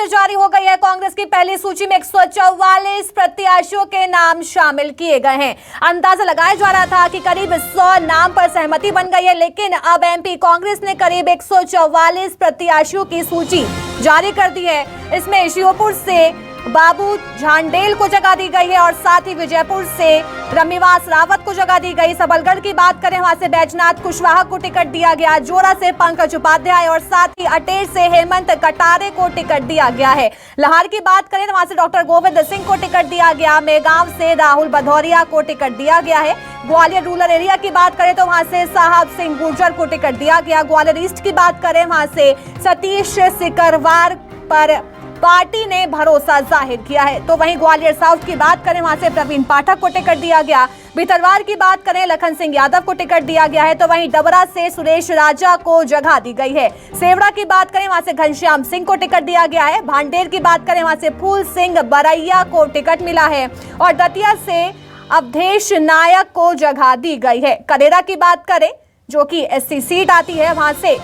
जारी हो गई है। कांग्रेस की पहली सूची में 144 प्रत्याशियों के नाम शामिल किए गए हैं। अंदाजा लगाया जा रहा था कि करीब 100 नाम पर सहमति बन गई है, लेकिन अब एमपी कांग्रेस ने करीब 144 प्रत्याशियों की सूची जारी कर दी है। इसमें श्योपुर से बाबू झांडेल को जगह दी गई है और साथ ही विजयपुर से रमिवास रावत को जगह दी गई। सबलगढ़ की बात करें, वहां से बैजनाथ कुशवाहा को टिकट दिया गया। जोरा से पंकज उपाध्याय और साथ ही अटेर से हेमंत कटारे को टिकट दिया गया है। लहार की बात करें तो वहां से डॉक्टर गोविंद सिंह को टिकट दिया गया। मेगांव से राहुल भदौरिया को टिकट दिया गया है। ग्वालियर रूरल एरिया की बात करें तो वहां से साहब सिंह गुर्जर को टिकट दिया गया। ग्वालियर ईस्ट की बात करें, वहां से सतीश सिकरवार पर पार्टी ने भरोसा जाहिर किया है। तो वहीं ग्वालियर साउथ की बात करें, वहां से प्रवीण पाठक को टिकट दिया गया। भितरवार की बात करें, लखन सिंह यादव को टिकट दिया गया है। तो वहीं डबरा से सुरेश राजा को जगह दी गई है। सेवड़ा की बात करें, वहां से घनश्याम सिंह को टिकट दिया गया है। भांडेर की बात करें, वहां से फूल सिंह बरैया को टिकट मिला है और दतिया से अवधेश नायक को जगह दी गई है। करेरा की बात करें, जो कि एससी सीट आती है, वहां से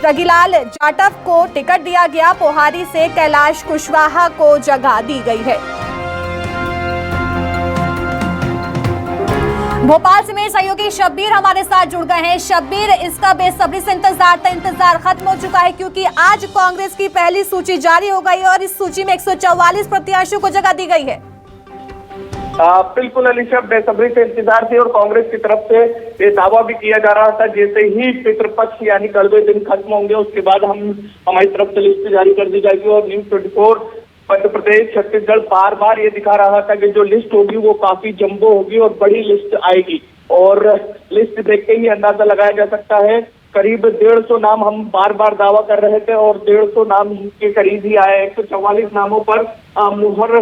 रघीलाल जाटव को टिकट दिया गया। पोहारी से कैलाश कुशवाहा को जगह दी गई है। भोपाल से मेरे सहयोगी शब्बीर हमारे साथ जुड़ गए हैं। शब्बीर, इसका बेसब्री से इंतजार था, इंतजार खत्म हो चुका है क्योंकि आज कांग्रेस की पहली सूची जारी हो गई और इस सूची में 144 प्रत्याशियों को जगह दी गई है। बिल्कुल अलीशा, बेसब्री से इंतजार थी और कांग्रेस की तरफ से ये दावा भी किया जा रहा था जैसे ही पितृपक्ष यानी कड़वे दिन खत्म होंगे उसके बाद हमारी तरफ से लिस्ट जारी कर दी जाएगी। और न्यूज 24 मध्य प्रदेश छत्तीसगढ़ बार बार ये दिखा रहा था कि जो लिस्ट होगी वो काफी जंबो होगी और बड़ी लिस्ट आएगी। और लिस्ट देख के ही अंदाजा लगाया जा सकता है, करीब 150 नाम हम बार बार दावा कर रहे थे और 150 नाम के करीब ही आए। 144 नामों पर मुहर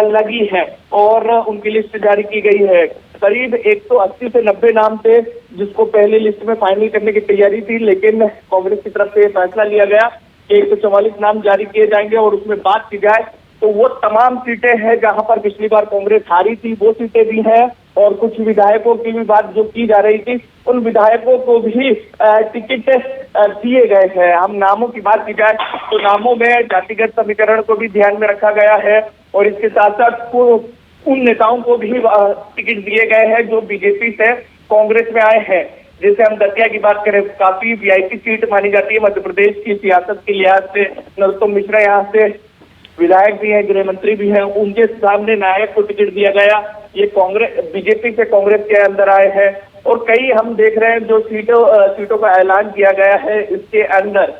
लगी है और उनकी लिस्ट जारी की गई है। करीब 180 से 90 नाम थे जिसको पहली लिस्ट में फाइनल करने की तैयारी थी, लेकिन कांग्रेस की तरफ से फैसला लिया गया कि 144 नाम जारी किए जाएंगे। और उसमें बात की जाए तो वो तमाम सीटें हैं जहां पर पिछली बार कांग्रेस हारी थी, वो सीटें भी हैं। और कुछ विधायकों की भी बात जो की जा रही थी, उन विधायकों को भी टिकट दिए गए हैं। हम नामों की बात की जाए तो नामों में जातिगत समीकरण को भी ध्यान में रखा गया है और इसके साथ साथ उन नेताओं को भी टिकट दिए गए हैं जो बीजेपी से कांग्रेस में आए हैं। जैसे हम दतिया की बात करें, काफी वीआईपी सीट मानी जाती है मध्य प्रदेश की सियासत के लिहाज से। नरोत्तम मिश्रा यहाँ से विधायक भी हैं, गृह मंत्री भी हैं, उनके सामने नायक को टिकट दिया गया। ये कांग्रेस बीजेपी से कांग्रेस के अंदर आए हैं। और कई हम देख रहे हैं जो सीटों का ऐलान किया गया है, इसके अंदर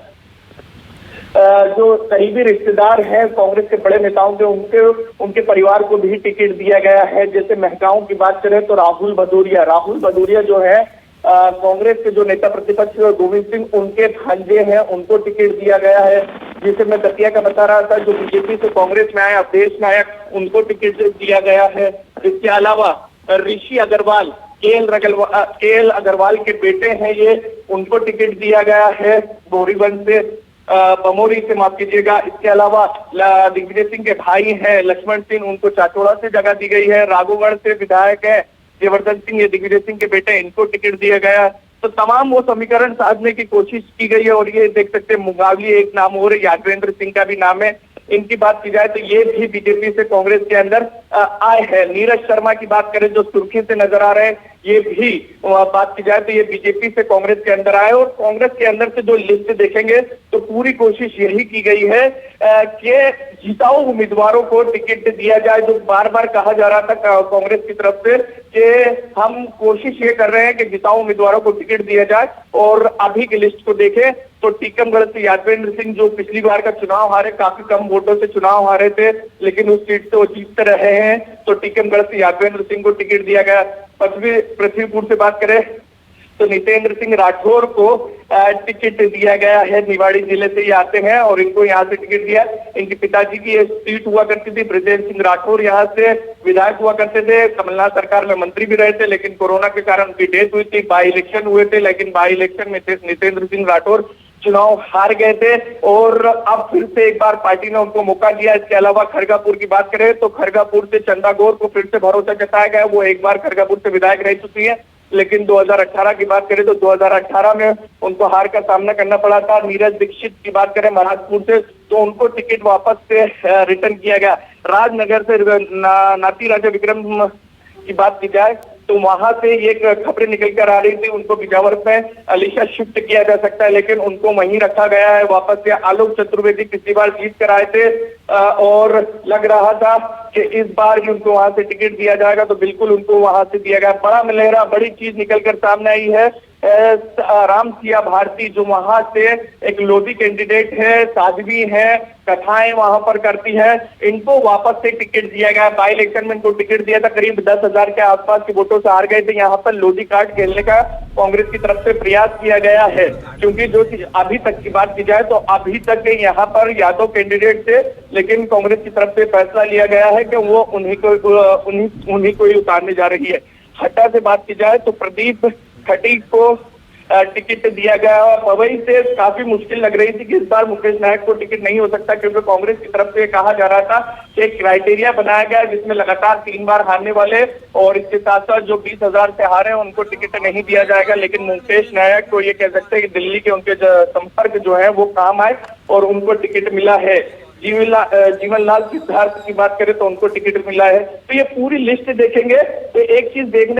जो करीबी रिश्तेदार हैं कांग्रेस के बड़े नेताओं के, उनके परिवार को भी टिकट दिया गया है। जैसे महगांव की बात करें तो राहुल भदौरिया जो है कांग्रेस के जो नेता प्रतिपक्ष गोविंद सिंह, उनके भांजे हैं, उनको टिकट दिया गया है। जिसे मैं दतिया का बता रहा था, जो बीजेपी से कांग्रेस में आए अवधेश नायक, उनको टिकट दिया गया है। इसके अलावा ऋषि अग्रवाल, केएल अग्रवाल के बेटे हैं ये, उनको टिकट दिया गया है। बोरीवंश से बमोरी से, माफ कीजिएगा। इसके अलावा दिग्विजय सिंह के भाई हैं लक्ष्मण सिंह, उनको चाचौड़ा से जगह दी गई है। राघोगढ़ से विधायक है जयवर्धन सिंह, ये दिग्विजय सिंह के बेटे, इनको टिकट दिया गया। तो तमाम वो समीकरण साधने की कोशिश की गई है। और ये देख सकते हैं मुंगावली एक नाम और यादवेंद्र सिंह का भी नाम है। इनकी बात की जाए तो ये भी बीजेपी से कांग्रेस के अंदर आए हैं। नीरज शर्मा की बात करें जो सुर्खी से नजर आ रहे हैं, ये भी बात की जाए तो ये बीजेपी से कांग्रेस के अंदर आए। और कांग्रेस के अंदर से जो लिस्ट देखेंगे तो पूरी कोशिश यही की गई है कि जिताऊ उम्मीदवारों को टिकट दिया जाए। जो बार बार कहा जा रहा था कांग्रेस की तरफ से कि हम कोशिश ये कर रहे हैं कि जिताऊ उम्मीदवारों को टिकट दिया जाए। और अभी की लिस्ट को देखें तो टीकमगढ़ से यादवेंद्र सिंह जो पिछली बार का चुनाव हारे, काफी कम वोटों से चुनाव हारे थे, लेकिन उस सीट से वो जीतते रहे हैं। तो टीकमगढ़ से यादवेंद्र सिंह को टिकट दिया गया। पृथ्वीपुर से बात करें तो नितेंद्र सिंह राठौर को टिकट दिया गया है। निवाड़ी जिले से ये आते हैं और इनको यहाँ से टिकट दिया। इनके पिताजी की ये सीट हुआ करती थी। ब्रजेश सिंह राठौर यहाँ से विधायक हुआ करते थे, कमलनाथ सरकार में मंत्री भी रहे थे, लेकिन कोरोना के कारण उनकी डेथ हुई थी। बाई इलेक्शन हुए थे, लेकिन बाई इलेक्शन में नितेंद्र सिंह राठौर चुनाव हार गए थे और अब फिर से एक बार पार्टी ने उनको मौका दिया। इसके अलावा खरगापुर की बात करें तो खरगापुर से चंदा गौर को फिर से भरोसा जताया गया। वो एक बार खरगापुर से विधायक रह चुकी है। लेकिन 2018 की बात करें तो 2018 में उनको हार का सामना करना पड़ा था। नीरज दीक्षित की बात करें महाराजपुर से, तो उनको टिकट वापस से रिटर्न किया गया। राजनगर से नाती राजा विक्रम की बात की जाए तो वहां से ये खबरें निकल कर आ रही थी उनको बिजावर में अलीशा शिफ्ट किया जा सकता है, लेकिन उनको वहीं रखा गया है। वापस से आलोक चतुर्वेदी पिछली बार जीत कर आए थे और लग रहा था कि इस बार भी उनको वहां से टिकट दिया जाएगा, तो बिल्कुल उनको वहां से दिया गया। बड़ा मिलेरा बड़ी चीज निकल कर सामने आई है। राम सिया भारती जो वहां से एक लोधी कैंडिडेट है, साध्वी है, कथाएं वहां पर करती है, इनको वापस से टिकट दिया गया। बाई इलेक्शन में इनको टिकट दिया था, करीब 10,000 के आसपास के वोटों से हार गए थे। यहाँ पर लोधी कार्ड खेलने का कांग्रेस की तरफ से प्रयास किया गया है, क्योंकि जो अभी तक की बात की जाए तो अभी तक यहाँ पर यादव कैंडिडेट थे, लेकिन कांग्रेस की तरफ से फैसला लिया गया है कि वो उन्हीं को ही उतारने जा रही है। हट्टा से बात की जाए तो प्रदीप खटीक को टिकट दिया गया और पवई से काफी मुश्किल लग रही थी कि इस बार मुकेश नायक को टिकट नहीं हो सकता, क्योंकि कांग्रेस की तरफ से कहा जा रहा था कि एक क्राइटेरिया बनाया गया जिसमें लगातार 3 बार हारने वाले और इसके साथ साथ जो 20,000 से हारे हैं उनको टिकट नहीं दिया जाएगा। लेकिन मुकेश नायक को ये कह सकते हैं कि दिल्ली के उनके संपर्क जो है वो काम आए और उनको टिकट मिला है। जीवनलाल सिद्धार्थ की बात करें तो उनको टिकट मिला है। तो ये पूरी लिस्ट देखेंगे तो एक चीज देखने